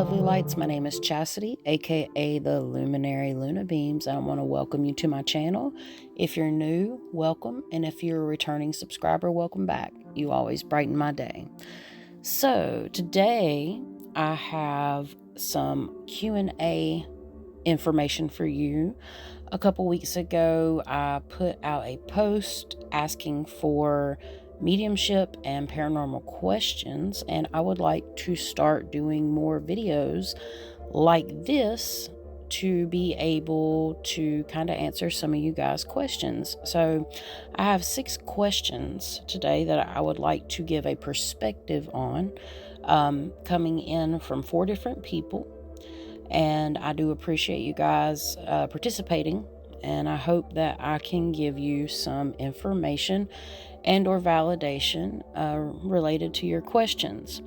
lovely lights. My name is Chastity, aka the Luminary Luna Beams. I want to welcome you to my channel. If you're new, welcome. And if you're a returning subscriber, welcome back. You always brighten my day. So today I have some Q&A information for you. A couple weeks ago, I put out a post asking for mediumship and paranormal questions, and I would like to start doing more videos like this to be able to kind of answer some of you guys' questions. So I have 6 questions today that I would like to give a perspective on, coming in from 4 different people. And I do appreciate you guys participating, and I hope that I can give you some information and or validation related to your questions.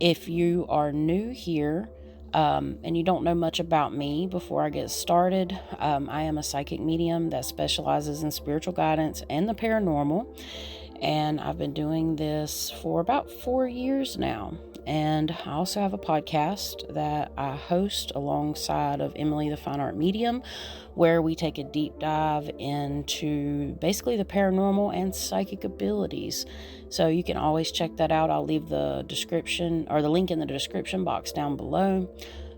If you are new here and you don't know much about me, before I get started, I am a psychic medium that specializes in spiritual guidance and the paranormal. And I've been doing this for about 4 years now. And I also have a podcast that I host alongside of Emily the Fine Art Medium, where we take a deep dive into basically the paranormal and psychic abilities. So you can always check that out. I'll leave the description or the link in the description box down below.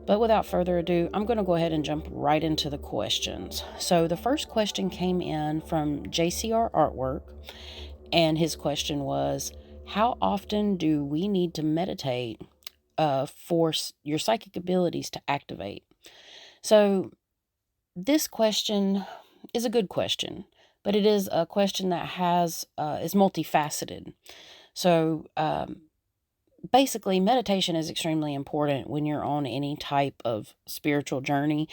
But without further ado, I'm going to go ahead and jump right into the questions. So the first question came in from JCR Artwork. And his question was, how often do we need to meditate for your psychic abilities to activate? So this question is a good question, but it is a question that is multifaceted. So basically, meditation is extremely important when you're on any type of spiritual journey.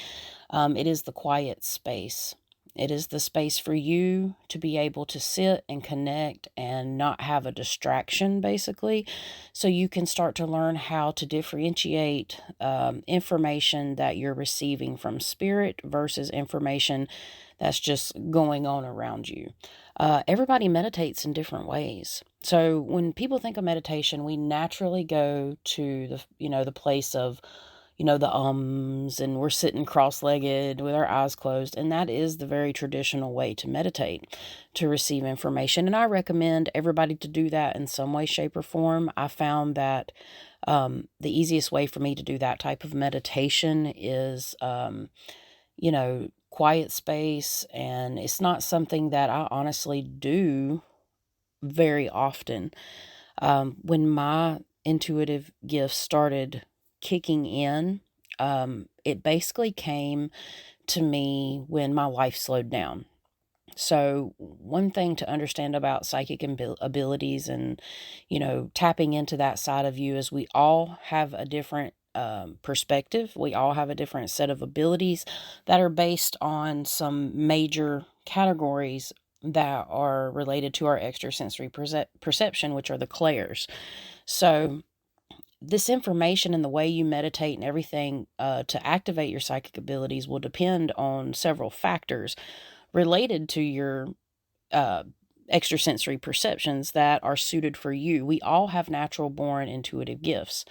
It is the quiet space. It is the space for you to be able to sit and connect and not have a distraction, basically. So you can start to learn how to differentiate information that you're receiving from spirit versus information that's just going on around you. Everybody meditates in different ways. So when people think of meditation, we naturally go to the place of the ums, and we're sitting cross-legged with our eyes closed. And that is the very traditional way to meditate, to receive information. And I recommend everybody to do that in some way, shape, or form. I found that the easiest way for me to do that type of meditation is, quiet space. And it's not something that I honestly do very often. When my intuitive gifts started kicking in, it basically came to me when my life slowed down. So one thing to understand about psychic abilities and, tapping into that side of you is we all have a different perspective. We all have a different set of abilities that are based on some major categories that are related to our extrasensory perception, which are the clairs. So this information and the way you meditate and everything to activate your psychic abilities will depend on several factors related to your extrasensory perceptions that are suited for you. We all have natural born intuitive gifts.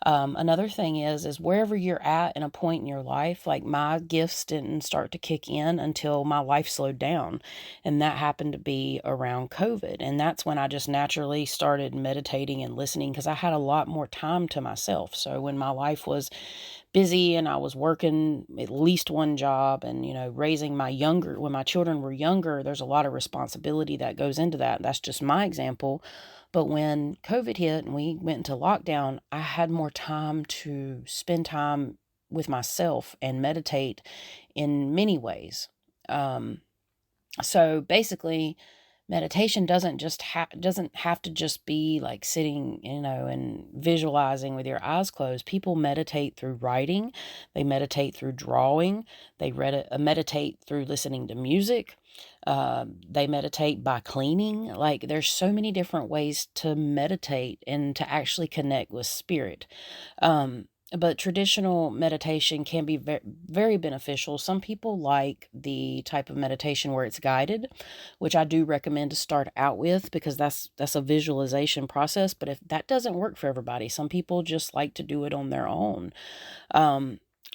Another thing is wherever you're at in a point in your life, like my gifts didn't start to kick in until my life slowed down. And that happened to be around COVID. And that's when I just naturally started meditating and listening, because I had a lot more time to myself. So when my life was busy and I was working at least one job and, raising when my children were younger, there's a lot of responsibility that goes into that. That's just my example. But when COVID hit and we went into lockdown, I had more time to spend time with myself and meditate in many ways. So basically, meditation doesn't have to just be like sitting, and visualizing with your eyes closed. People meditate through writing. They meditate through drawing. They meditate through listening to music. They meditate by cleaning. Like, there's so many different ways to meditate and to actually connect with spirit. But traditional meditation can be very, very beneficial. Some people like the type of meditation where it's guided, which I do recommend to start out with, because that's a visualization process. But if that doesn't work for everybody, some people just like to do it on their own.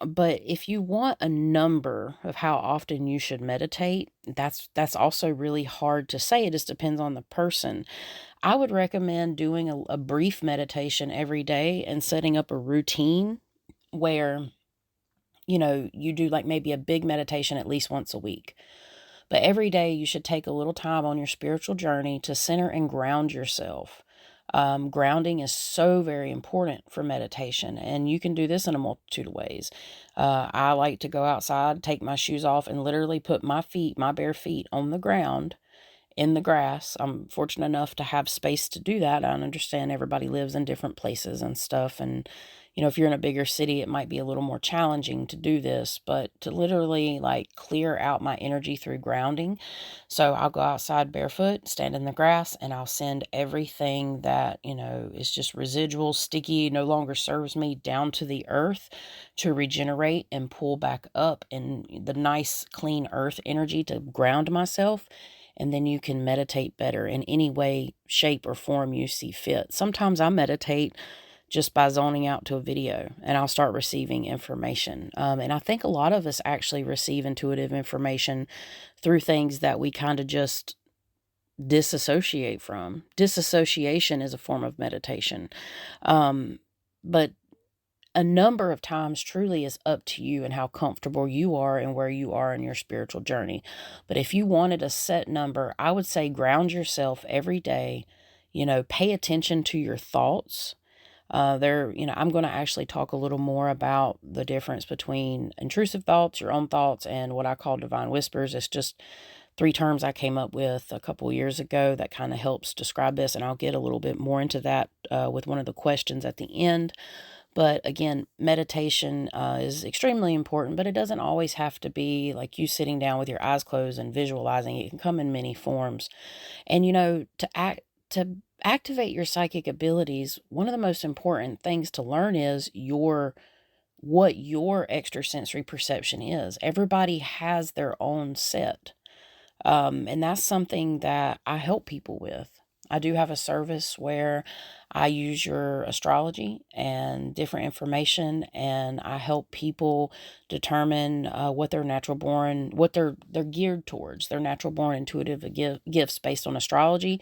But if you want a number of how often you should meditate, that's also really hard to say. It just depends on the person. I would recommend doing a brief meditation every day and setting up a routine where, you do like maybe a big meditation at least once a week. But every day you should take a little time on your spiritual journey to center and ground yourself. Grounding is so very important for meditation, and you can do this in a multitude of ways. I like to go outside, take my shoes off, and literally put my bare feet on the ground in the grass. I'm fortunate enough to have space to do that. I understand everybody lives in different places and stuff. And, if you're in a bigger city, it might be a little more challenging to do this, but to literally like clear out my energy through grounding. So I'll go outside barefoot, stand in the grass, and I'll send everything that, is just residual, sticky, no longer serves me down to the earth to regenerate and pull back up in the nice, clean earth energy to ground myself. And then you can meditate better in any way, shape, or form you see fit. Sometimes I meditate just by zoning out to a video, and I'll start receiving information. And I think a lot of us actually receive intuitive information through things that we kind of just disassociate from. Disassociation is a form of meditation. But a number of times truly is up to you and how comfortable you are and where you are in your spiritual journey. But if you wanted a set number, I would say ground yourself every day. Pay attention to your thoughts. I'm going to actually talk a little more about the difference between intrusive thoughts, your own thoughts, and what I call divine whispers. It's just 3 terms I came up with a couple years ago that kind of helps describe this, and I'll get a little bit more into that with one of the questions at the end. But again, meditation is extremely important, but it doesn't always have to be like you sitting down with your eyes closed and visualizing. It can come in many forms. And, to activate your psychic abilities, one of the most important things to learn is what your extrasensory perception is. Everybody has their own set. And that's something that I help people with. I do have a service where I use your astrology and different information, and I help people determine what their natural born, what they're geared towards, their natural born intuitive gifts based on astrology,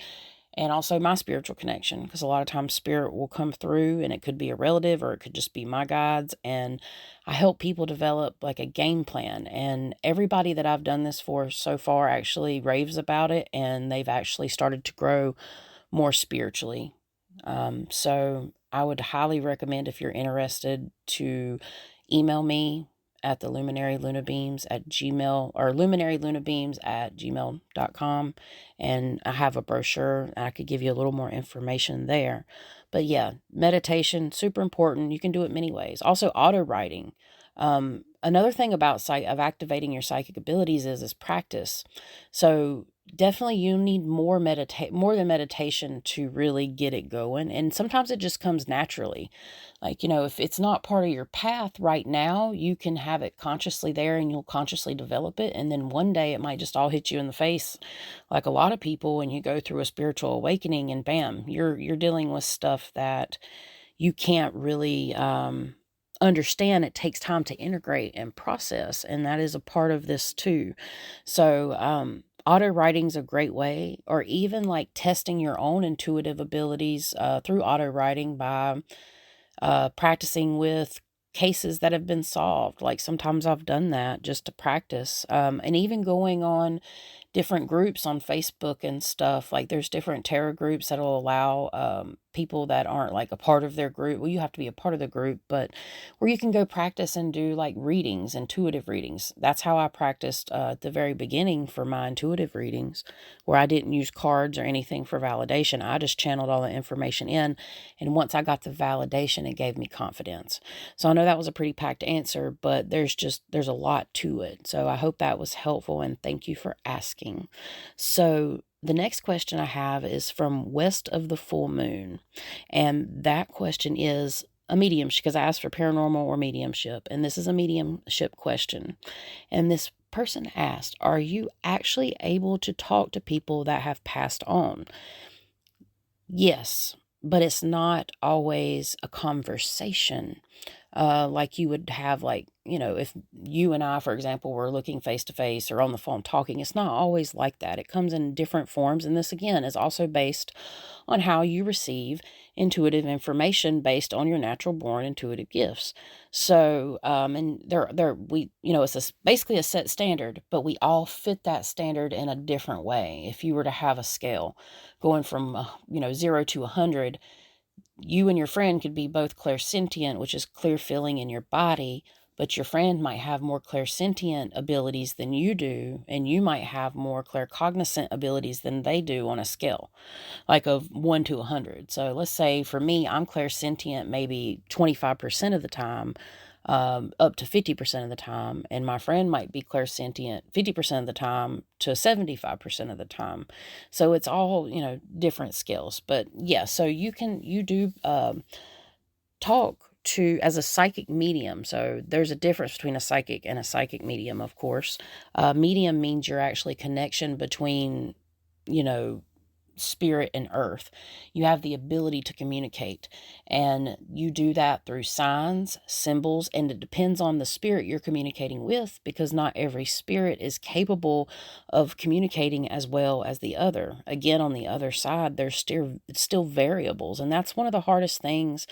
and also my spiritual connection, because a lot of times spirit will come through, and it could be a relative or it could just be my guides. And I help people develop like a game plan, and everybody that I've done this for so far actually raves about it, and they've actually started to grow more spiritually. So I would highly recommend, if you're interested, to email me at the Luminary Luna Beams at Gmail, or Luminary Luna Beams at gmail.com. And I have a brochure, and I could give you a little more information there. But yeah, meditation, super important. You can do it many ways. Also, auto writing. Another thing about of activating your psychic abilities is practice. So definitely you need more than meditation to really get it going. And sometimes it just comes naturally. Like, if it's not part of your path right now, you can have it consciously there, and you'll consciously develop it. And then one day it might just all hit you in the face. Like a lot of people, when you go through a spiritual awakening, and bam, you're dealing with stuff that you can't really understand. It takes time to integrate and process, and that is a part of this too. So auto writing's a great way, or even like testing your own intuitive abilities through auto writing by practicing with cases that have been solved. Like sometimes I've done that just to practice, and even going on different groups on Facebook and stuff. Like there's different tarot groups that'll allow people that aren't like a part of their group. Well, you have to be a part of the group, but where you can go practice and do like readings, intuitive readings. That's how I practiced at the very beginning for my intuitive readings, where I didn't use cards or anything for validation. I just channeled all the information in. And once I got the validation, it gave me confidence. So I know that was a pretty packed answer, but there's a lot to it. So I hope that was helpful, and thank you for asking. So the next question I have is from West of the Full Moon. And that question is, a mediumship, because I asked for paranormal or mediumship, and this is a mediumship question. And this person asked, are you actually able to talk to people that have passed on? Yes, but it's not always a conversation like you would have, like, if you and I, for example, were looking face to face or on the phone talking. It's not always like that. It comes in different forms. And this, again, is also based on how you receive intuitive information based on your natural born intuitive gifts. So, and it's basically a set standard, but we all fit that standard in a different way. If you were to have a scale going from, 0 to 100, you and your friend could be both clairsentient, which is clear feeling in your body, but your friend might have more clairsentient abilities than you do, and you might have more claircognizant abilities than they do on a scale, like of 1 to 100. So let's say for me, I'm clairsentient maybe 25% of the time, up to 50% of the time, and my friend might be clairsentient 50% of the time to 75% of the time. So it's all, different skills. But yeah, so you do talk to as a psychic medium. So there's a difference between a psychic and a psychic medium, of course. Medium means you're actually connection between, spirit and earth. You have the ability to communicate, and you do that through signs, symbols, and it depends on the spirit you're communicating with, because not every spirit is capable of communicating as well as the other. Again, on the other side, there's still variables, and that's one of the hardest things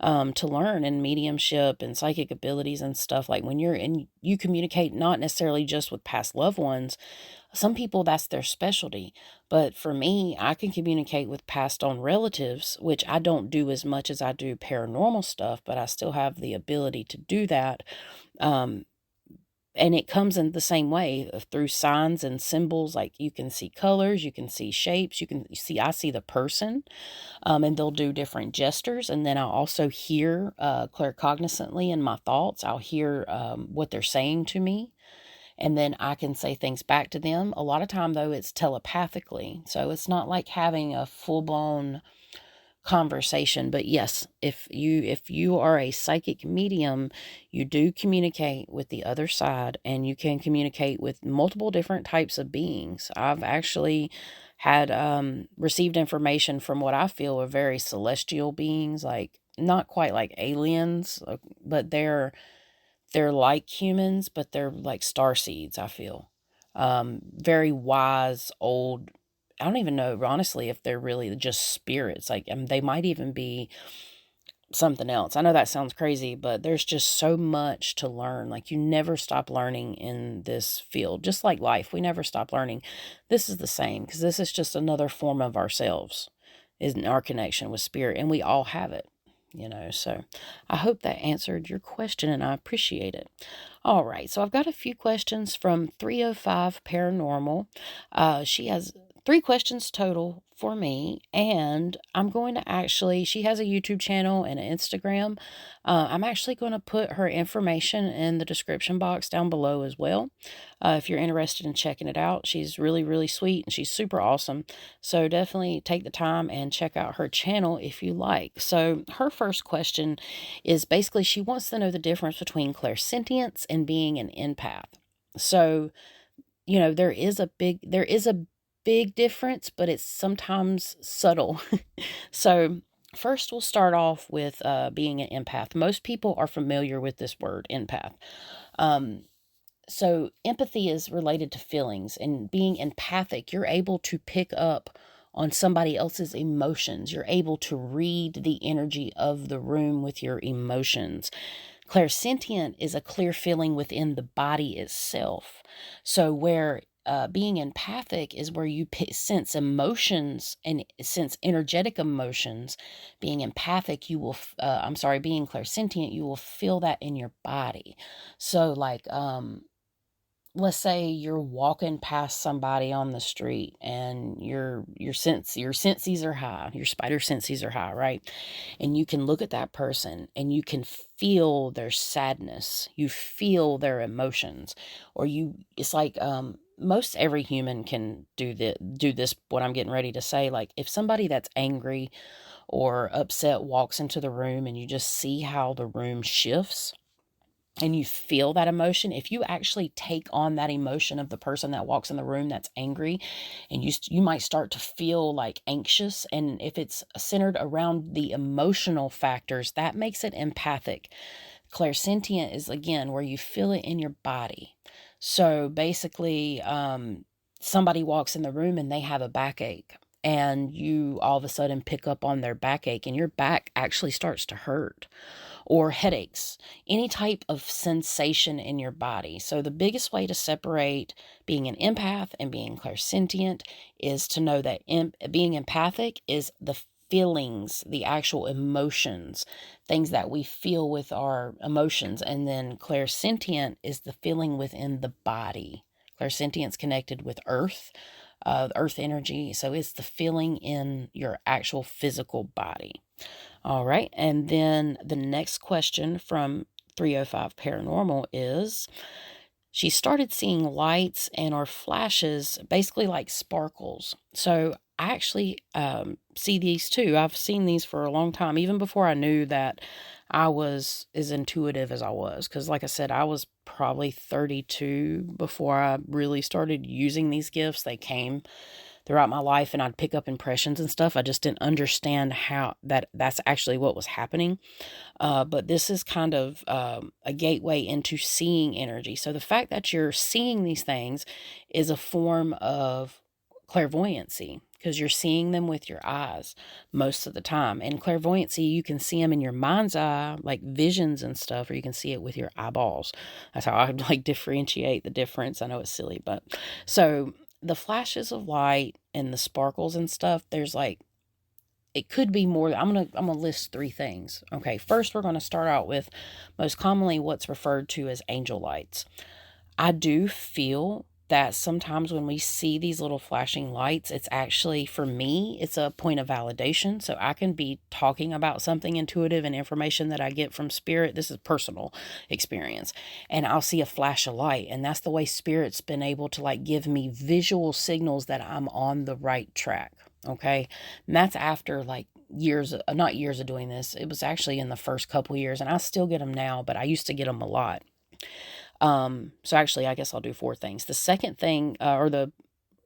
to learn in mediumship and psychic abilities and stuff. Like when you communicate not necessarily just with past loved ones. Some people, that's their specialty. But for me, I can communicate with passed on relatives, which I don't do as much as I do paranormal stuff, but I still have the ability to do that. Um, and it comes in the same way through signs and symbols. Like you can see colors, you can see shapes, I see the person, and they'll do different gestures. And then I'll also hear claircognizantly in my thoughts. I'll hear what they're saying to me, and then I can say things back to them. A lot of time, though, it's telepathically. So it's not like having a full-blown conversation. But yes, if you are a psychic medium, you do communicate with the other side, and you can communicate with multiple different types of beings. I've actually had received information from what I feel are very celestial beings, like not quite like aliens, but they're like humans, but they're like star seeds, I feel. Very wise, old. I don't even know, honestly, if they're really just spirits. Like, they might even be something else. I know that sounds crazy, but there's just so much to learn. Like, you never stop learning in this field. Just like life, we never stop learning. This is the same, because this is just another form of ourselves, is our connection with spirit, and we all have it. So I hope that answered your question, and I appreciate it. All right, so I've got a few questions from 305 Paranormal. She has 3 questions total for me, and I'm going to she has a YouTube channel and an Instagram. I'm actually going to put her information in the description box down below as well. If you're interested in checking it out, she's really, really sweet, and she's super awesome. So definitely take the time and check out her channel if you like. So her first question is basically, she wants to know the difference between clairsentience and being an empath. So, there is a big difference, but it's sometimes subtle. So first, we'll start off with being an empath. Most people are familiar with this word, empath. So empathy is related to feelings, and being empathic, you're able to pick up on somebody else's emotions. You're able to read the energy of the room with your emotions. Clairsentient is a clear feeling within the body itself. So where being empathic is where you sense emotions and sense energetic emotions. Being empathic, being clairsentient, you will feel that in your body. So like, let's say you're walking past somebody on the street, and your senses are high, your spider senses are high, right? And you can look at that person, and you can feel their sadness, you feel their emotions, or it's like most every human can do this, what I'm getting ready to say. Like, if somebody that's angry or upset walks into the room and you just see how the room shifts and you feel that emotion, if you actually take on that emotion of the person that walks in the room that's angry, and you might start to feel like anxious, and if it's centered around the emotional factors, that makes it empathic. Clairscentient is, again, where you feel it in your body. So basically, somebody walks in the room and they have a backache, and you all of a sudden pick up on their backache, and your back actually starts to hurt, or headaches, any type of sensation in your body. So the biggest way to separate being an empath and being clairsentient is to know that being empathic is the feelings, the actual emotions, things that we feel with our emotions. And then clairsentient is the feeling within the body. Clairsentient's connected with earth, earth energy. So it's the feeling in your actual physical body. All right. And then the next question from 305 Paranormal is, she started seeing lights and or flashes, basically like sparkles. So I actually see these too. I've seen these for a long time, even before I knew that I was as intuitive as I was. Because like I said, I was probably 32 before I really started using these gifts. They came throughout my life and I'd pick up impressions and stuff. I just didn't understand how that's actually what was happening. But this is kind of a gateway into seeing energy. So the fact that you're seeing these things is a form of clairvoyancy, because you're seeing them with your eyes most of the time. And clairvoyancy, you can see them in your mind's eye, like visions and stuff, or you can see it with your eyeballs. That's how I like differentiate the difference. I know it's silly, but so the flashes of light and the sparkles and stuff, there's like, it could be more. I'm gonna list three things. Okay, first we're gonna start out with most commonly what's referred to as angel lights. I do feel that sometimes when we see these little flashing lights, it's actually, for me, it's a point of validation. So I can be talking about something intuitive and information that I get from spirit. This is personal experience. And I'll see a flash of light. And that's the way spirit's been able to like give me visual signals that I'm on the right track. Okay. And that's after like years, not years of doing this. It was actually in the first couple years, and I still get them now, but I used to get them a lot. So actually, I guess I'll do four things. The second thing,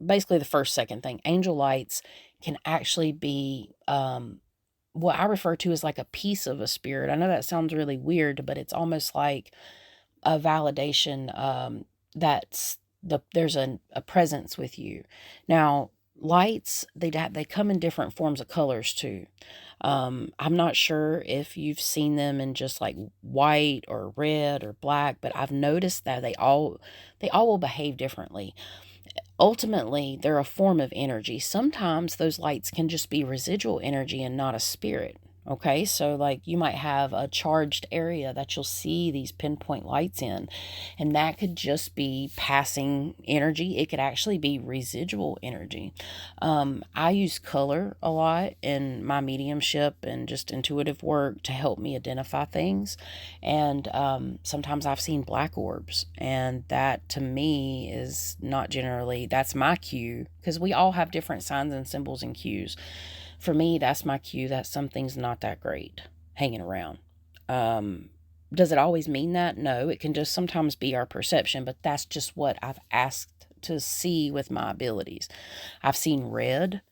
basically the first, second thing, angel lights can actually be, what I refer to as like a piece of a spirit. I know that sounds really weird, but it's almost like a validation, there's a presence with you. Now, lights, they come in different forms of colors too. I'm not sure if you've seen them in just like white or red or black, but I've noticed that they all will behave differently. Ultimately, they're a form of energy. Sometimes those lights can just be residual energy and not a spirit. Okay, so like you might have a charged area that you'll see these pinpoint lights in, and that could just be passing energy. It could actually be residual energy. I use color a lot in my mediumship and just intuitive work to help me identify things. And sometimes I've seen black orbs, and that to me is not generally, that's my cue, because we all have different signs and symbols and cues. For me, that's my cue that something's not that great hanging around. Does it always mean that? No, it can just sometimes be our perception, but that's just what I've asked to see with my abilities. I've seen red,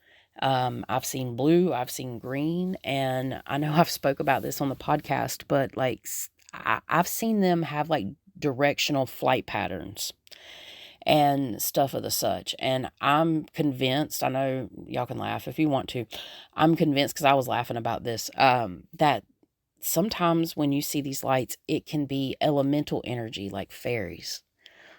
I've seen blue, I've seen green, and I know I've spoke about this on the podcast, but like I've seen them have like directional flight patterns and stuff of the such. And I'm convinced, I know y'all can laugh if you want to, I'm convinced, because I was laughing about this, that sometimes when you see these lights, it can be elemental energy like fairies,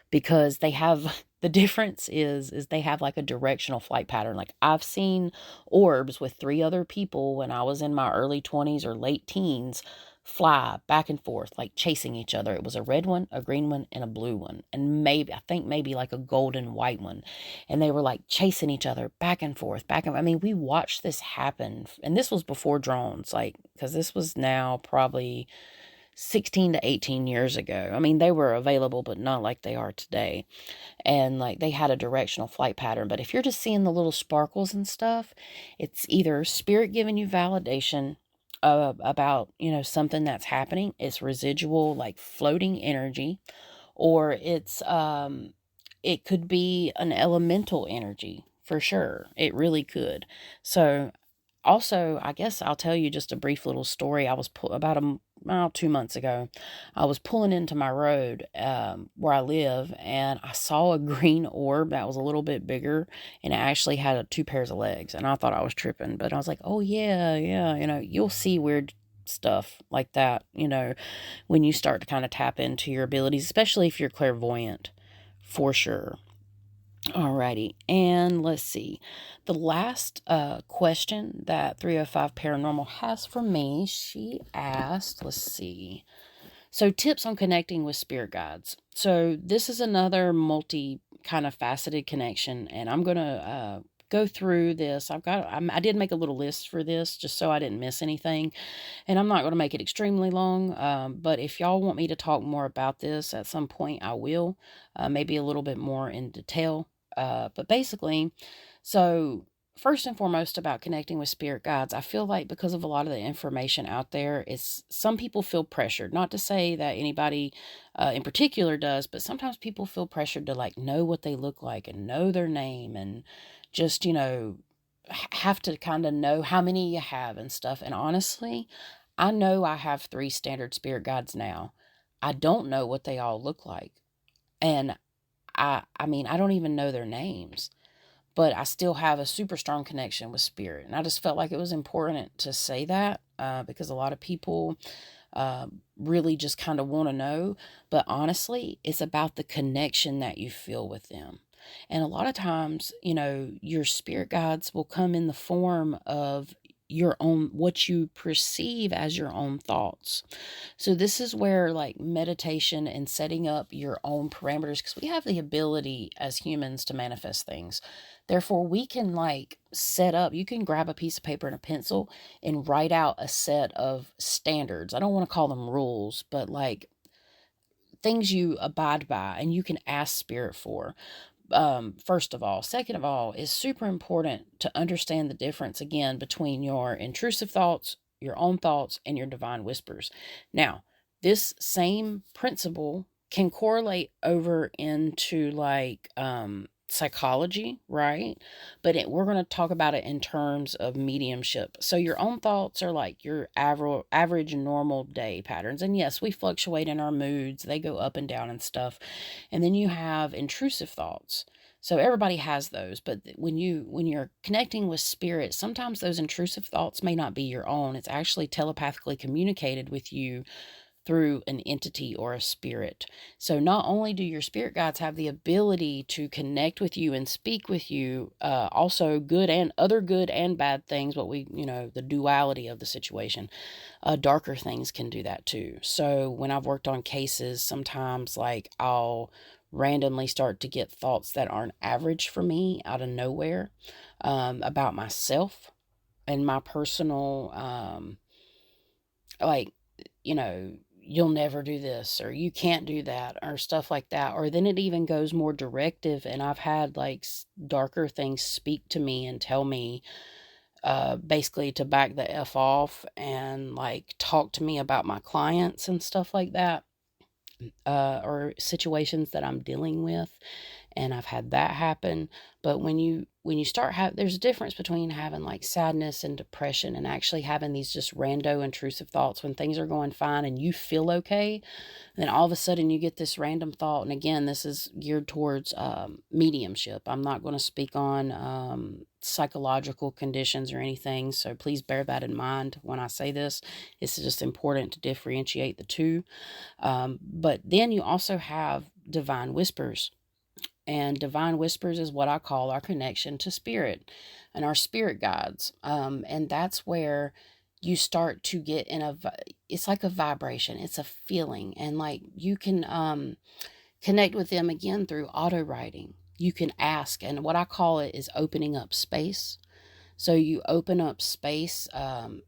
because they have, the difference is they have like a directional flight pattern. Like I've seen orbs with three other people when I was in my early 20s or late teens fly back and forth, like chasing each other. It was a red one, a green one, and a blue one. And I think maybe like a golden white one. And they were like chasing each other back and forth, I mean, we watched this happen. And this was before drones, like, because this was now probably 16 to 18 years ago. I mean, they were available, but not like they are today. And like they had a directional flight pattern. But if you're just seeing the little sparkles and stuff, it's either spirit giving you validation about, something that's happening. It's residual, like floating energy, or it could be an elemental energy for sure. It really could. So also, I guess I'll tell you just a brief little story. I was about 2 months ago. I was pulling into my road where I live, and I saw a green orb that was a little bit bigger, and it actually had two pairs of legs. And I thought I was tripping, but I was like, "Oh yeah, yeah." You'll see weird stuff like that. When you start to kind of tap into your abilities, especially if you're clairvoyant, for sure. Alrighty, and let's see. The last question that 305 Paranormal has for me, she asked, let's see. So, tips on connecting with spirit guides. So, this is another multi kind of faceted connection, and I'm going to go through this. I did make a little list for this just so I didn't miss anything, and I'm not going to make it extremely long. But if y'all want me to talk more about this at some point, I will, maybe a little bit more in detail. But basically, so first and foremost about connecting with spirit guides, I feel like because of a lot of the information out there, it's some people feel pressured. Not to say that anybody in particular does, but sometimes people feel pressured to like know what they look like and know their name and just have to kind of know how many you have and stuff. And honestly, I know I have 3 standard spirit guides now. I don't know what they all look like, and I mean, I don't even know their names, but I still have a super strong connection with spirit. And I just felt like it was important to say that because a lot of people really just kind of want to know. But honestly, it's about the connection that you feel with them. And a lot of times, your spirit guides will come in the form of your own, what you perceive as your own thoughts. So this is where like meditation and setting up your own parameters, because we have the ability as humans to manifest things. Therefore, we can like set up, you can grab a piece of paper and a pencil and write out a set of standards. I don't want to call them rules, but like things you abide by and you can ask spirit for. First of all. Second of all, it's super important to understand the difference again between your intrusive thoughts, your own thoughts, and your divine whispers. Now, this same principle can correlate over into like psychology, right? But we're going to talk about it in terms of mediumship. So your own thoughts are like your average normal day patterns. And yes, we fluctuate in our moods. They go up and down and stuff. And then you have intrusive thoughts. So everybody has those, but when you're connecting with spirit, sometimes those intrusive thoughts may not be your own. It's actually telepathically communicated with you through an entity or a spirit. So not only do your spirit guides have the ability to connect with you and speak with you, also good and bad things, what we, the duality of the situation, darker things can do that too. So when I've worked on cases, sometimes like I'll randomly start to get thoughts that aren't average for me out of nowhere, about myself and my personal, like, you'll never do this or you can't do that or stuff like that. Or then it even goes more directive, and I've had like darker things speak to me and tell me basically to back the F off and like talk to me about my clients and stuff like that, or situations that I'm dealing with. And I've had that happen. But when you start there's a difference between having like sadness and depression and actually having these just rando intrusive thoughts when things are going fine and you feel okay. And then all of a sudden you get this random thought. And again, this is geared towards mediumship. I'm not going to speak on psychological conditions or anything, so please bear that in mind when I say this. It's just important to differentiate the two. But then you also have divine whispers. And divine whispers is what I call our connection to spirit and our spirit guides. And that's where you start to get it's like a vibration. It's a feeling. And like you can connect with them again through auto writing. You can ask. And what I call it is opening up space. So you open up space.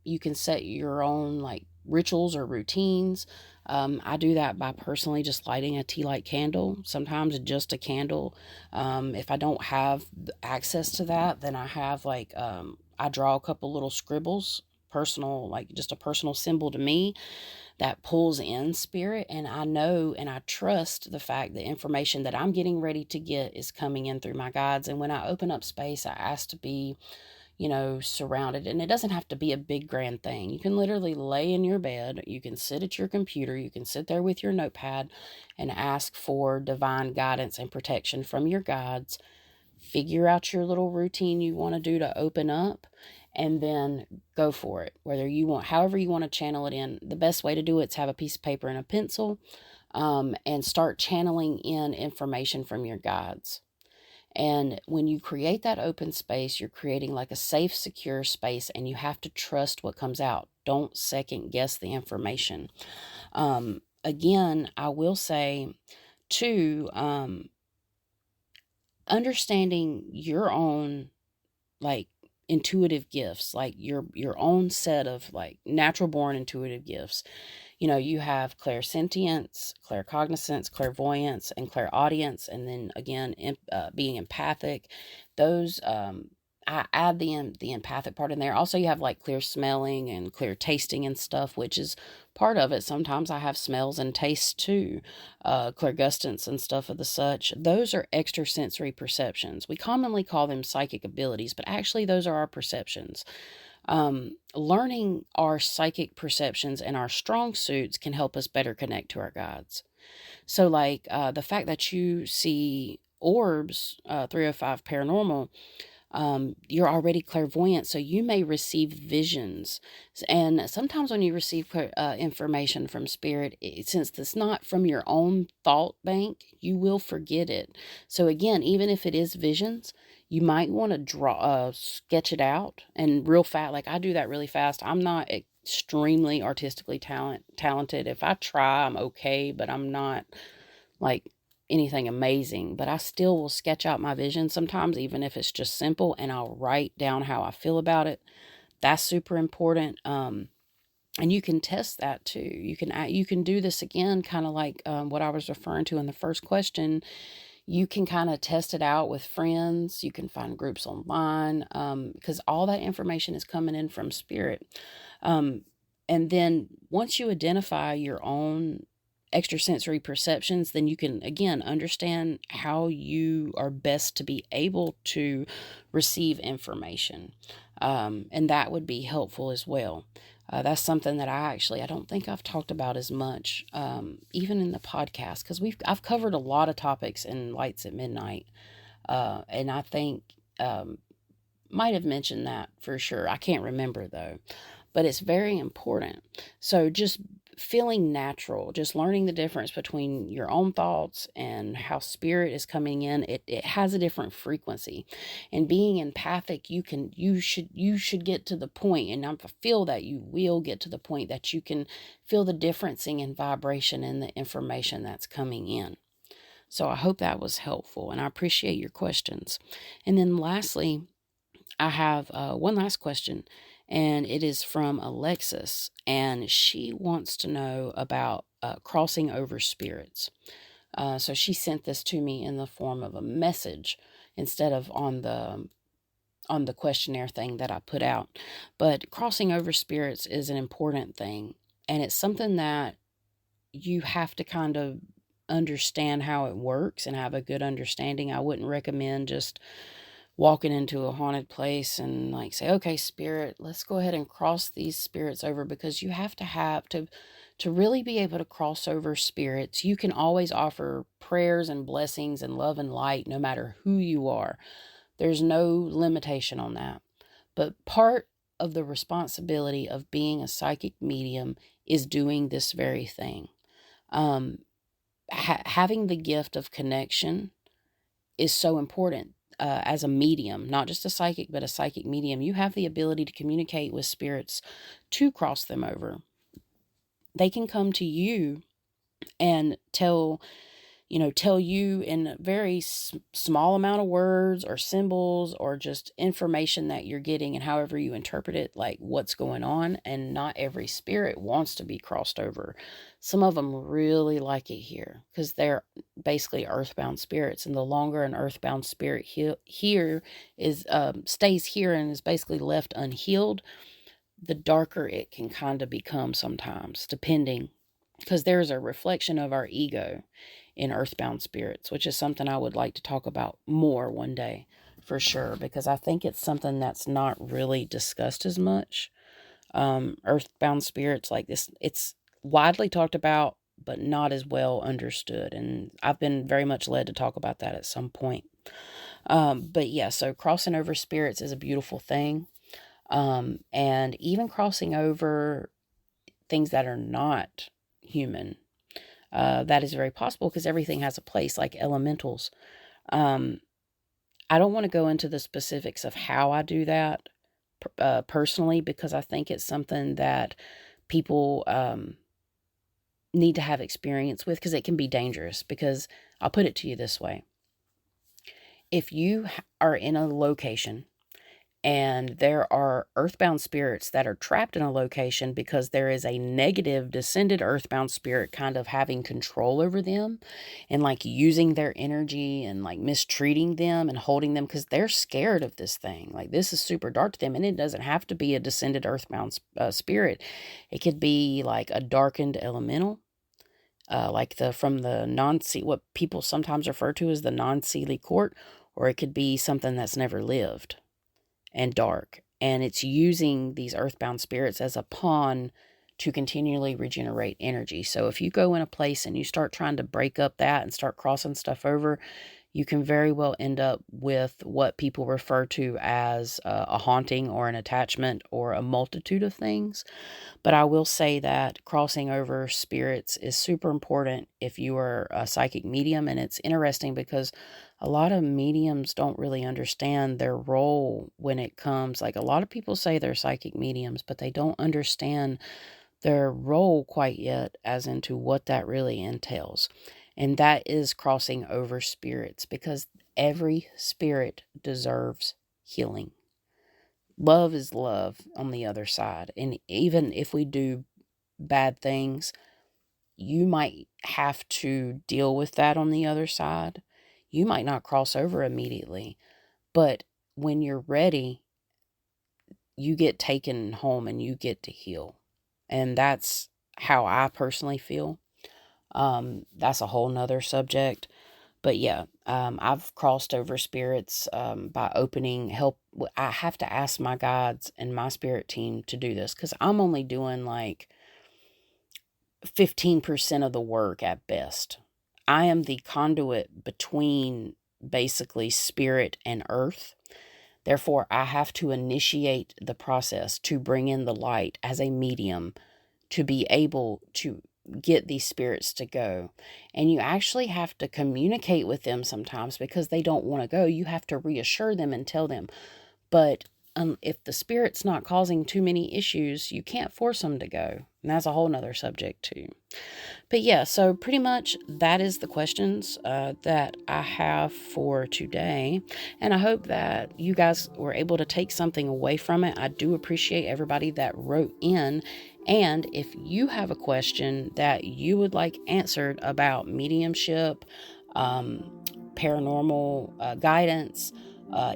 You can set your own like rituals or routines. I do that by personally just lighting a tea light candle, sometimes just a candle. If I don't have access to that, then I have I draw a couple little scribbles, personal, like just a personal symbol to me that pulls in spirit. And I know and I trust the fact the information that I'm getting ready to get is coming in through my guides. And when I open up space, I ask to be, surrounded. And it doesn't have to be a big grand thing. You can literally lay in your bed, you can sit at your computer, you can sit there with your notepad and ask for divine guidance and protection from your guides. Figure out your little routine you want to do to open up, and then go for it. However you want to channel it in. The best way to do it is have a piece of paper and a pencil, and start channeling in information from your guides. And when you create that open space, you're creating like a safe, secure space, and you have to trust what comes out. Don't second guess the information. Again, I will say too, understanding your own intuitive gifts, like your own set of natural born intuitive gifts. You have clairsentience, claircognizance, clairvoyance, and clairaudience, and then again being empathic. Those I add the empathic part in there. Also, you have clear smelling and clear tasting and stuff, which is part of it. Sometimes I have smells and tastes too, clairgustance and stuff of the such. Those are extrasensory perceptions. We commonly call them psychic abilities, but actually those are our perceptions. Learning our psychic perceptions and our strong suits can help us better connect to our guides. So the fact that you see orbs, 305 paranormal, you're already clairvoyant, so you may receive visions. And sometimes when you receive information from spirit, since it's not from your own thought bank, you will forget it. So again, even if it is visions, you might want to sketch it out and real fast. Like I do that really fast. I'm not extremely artistically talented. If I try, I'm okay, but I'm not anything amazing. But I still will sketch out my vision sometimes, even if it's just simple, and I'll write down how I feel about it. That's super important. And you can test that too. You can do this again, kind of like what I was referring to in the first question. You can kind of test it out with friends. You can find groups online, because all that information is coming in from spirit. And then once you identify your own extrasensory perceptions, then you can again understand how you are best to be able to receive information, and that would be helpful as well. That's something that I don't think I've talked about as much, even in the podcast, because I've covered a lot of topics in Lights at Midnight, and I think might have mentioned that for sure. I can't remember though, but it's very important. So just feeling natural, just learning the difference between your own thoughts and how spirit is coming in. It has a different frequency, and being empathic, you should get to the point, and I feel that you will get to the point that you can feel the differencing in vibration in the information that's coming in. So I hope that was helpful, and I appreciate your questions. And then lastly, I have one last question, and it is from Alexis, and she wants to know about crossing over spirits. So she sent this to me in the form of a message instead of on the questionnaire thing that I put out. But crossing over spirits is an important thing, and it's something that you have to kind of understand how it works and have a good understanding. I wouldn't recommend just walking into a haunted place and say, okay, spirit, let's go ahead and cross these spirits over, because you have to really be able to cross over spirits. You can always offer prayers and blessings and love and light no matter who you are. There's no limitation on that. But part of the responsibility of being a psychic medium is doing this very thing. Having the gift of connection is so important. As a medium, not just a psychic, but a psychic medium, you have the ability to communicate with spirits to cross them over. They can come to you and tell tell you in a very small amount of words or symbols or just information that you're getting and however you interpret it, like what's going on. And not every spirit wants to be crossed over. Some of them really like it here because they're basically earthbound spirits. And the longer an earthbound spirit here is stays here and is basically left unhealed, the darker it can kind of become sometimes, depending, because there's a reflection of our ego in earthbound spirits, which is something I would like to talk about more one day for sure, because I think it's something that's not really discussed as much. Earthbound spirits like this, it's widely talked about, but not as well understood. And I've been very much led to talk about that at some point. But yeah, so crossing over spirits is a beautiful thing. And even crossing over things that are not human, that is very possible because everything has a place, like elementals. I don't want to go into the specifics of how I do that personally, because I think it's something that people need to have experience with, because it can be dangerous. Because I'll put it to you this way. If you are in a location and there are earthbound spirits that are trapped in a location because there is a negative descended earthbound spirit kind of having control over them and like using their energy and like mistreating them and holding them because they're scared of this thing. Like this is super dark to them, and it doesn't have to be a descended earthbound spirit. It could be like a darkened elemental. Like from the what people sometimes refer to as the non-Seelie court, or it could be something that's never lived and dark, and it's using these earthbound spirits as a pawn to continually regenerate energy. So if you go in a place and you start trying to break up that and start crossing stuff over, you can very well end up with what people refer to as a haunting or an attachment or a multitude of things. But I will say that crossing over spirits is super important if you are a psychic medium. And it's interesting because a lot of mediums don't really understand their role when it comes. Like a lot of people say they're psychic mediums, but they don't understand their role quite yet as into what that really entails. And that is crossing over spirits, because every spirit deserves healing. Love is love on the other side. And even if we do bad things, you might have to deal with that on the other side. You might not cross over immediately, but when you're ready, you get taken home and you get to heal. And that's how I personally feel. That's a whole nother subject. But yeah, I've crossed over spirits by opening help. I have to ask my guides and my spirit team to do this because I'm only doing like 15% of the work at best. I am the conduit between basically spirit and earth. Therefore, I have to initiate the process to bring in the light as a medium to be able to get these spirits to go. And you actually have to communicate with them sometimes because they don't want to go. You have to reassure them and tell them. But if the spirit's not causing too many issues, you can't force them to go. And that's a whole nother subject too. But yeah, so pretty much that is the questions that I have for today. And I hope that you guys were able to take something away from it. I do appreciate everybody that wrote in. And if you have a question that you would like answered about mediumship, paranormal guidance,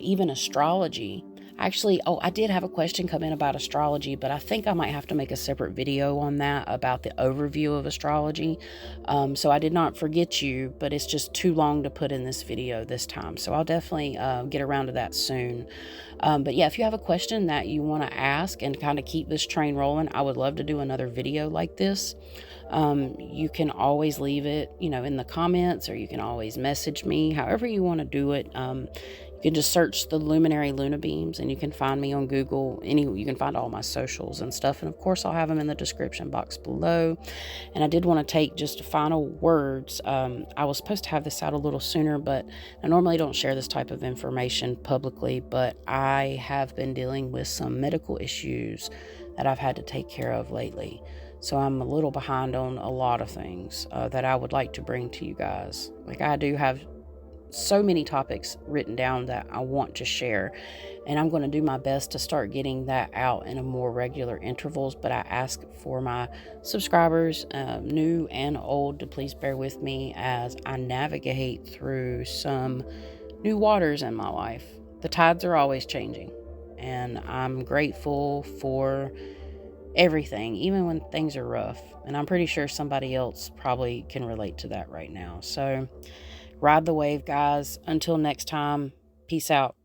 even astrology. Actually, I did have a question come in about astrology, but I think I might have to make a separate video on that about the overview of astrology. So I did not forget you, but it's just too long to put in this video this time. So I'll definitely get around to that soon. But yeah, if you have a question that you want to ask and kind of keep this train rolling, I would love to do another video like this. You can always leave it, in the comments, or you can always message me, however you want to do it. You can just search the Luminary Luna Beams and you can find me on Google. You can find all my socials and stuff. And of course, I'll have them in the description box below. And I did want to take just final words. I was supposed to have this out a little sooner, but I normally don't share this type of information publicly, but I have been dealing with some medical issues that I've had to take care of lately. So I'm a little behind on a lot of things that I would like to bring to you guys. Like, I do have so many topics written down that I want to share, and I'm going to do my best to start getting that out in a more regular intervals. But I ask for my subscribers, new and old, to please bear with me as I navigate through some new waters in my life. The tides are always changing, and I'm grateful for everything, even when things are rough. And I'm pretty sure somebody else probably can relate to that right now. So ride the wave, guys. Until next time, peace out.